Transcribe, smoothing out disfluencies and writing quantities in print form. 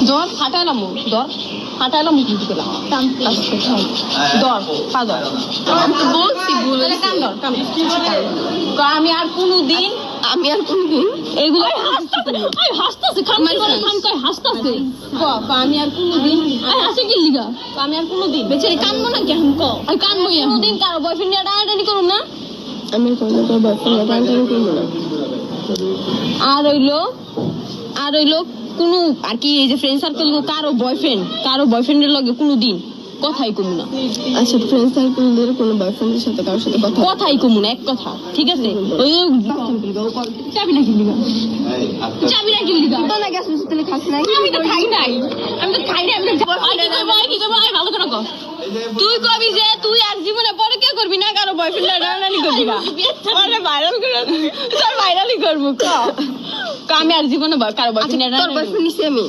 দর ফাটাইলাম দর ফাটাইলাম কিন্তু পেলাম দর পা দর বলছি বলে কান দর আমি আর কোনোদিন এগুলো হাসতাছে খান কই হাসতাছে আমি আর কোনোদিন হাসে কি লিগা আমি আর কোনোদিন বেচারি কানবো না কেন কো আমি কানবো কোনোদিন কারো বয়ফ্রেন্ড নিয়ে টানাটানি করুন না আমি কোনো বয়ফ্রেন্ড নিয়ে টানাটানি করবো না আর হইলো কোনো আর কি এই যে ফ্রেন্ড সার্কেল কারো বয়ফ্রেন্ডের লগে কোনোদিন কথাই কমু না। আচ্ছা ফ্রেন্ড সার্কেলের কোনো বয়ফ্রেন্ডের সাথে কারোর সাথে কথাই কমু না এক কথা ঠিক আছে ওই চাবি না কিনলি তো না গ্যাস মিস্ত্রি তেলে খাস নাই আমি তো খাই নাই আমি কি করব ভালো করে কর তুই কবি যে তুই আর জীবনে পরে কি করবি না কারো বয়ফ্রেন্ড রানানি করবি না আরে ভাইরাল করে তোর ভাইরালই করব ক আমি আর জীবনে কারো বয়ফ্রেন্ড তোর বয়ফ্রেন্ড নিছি আমি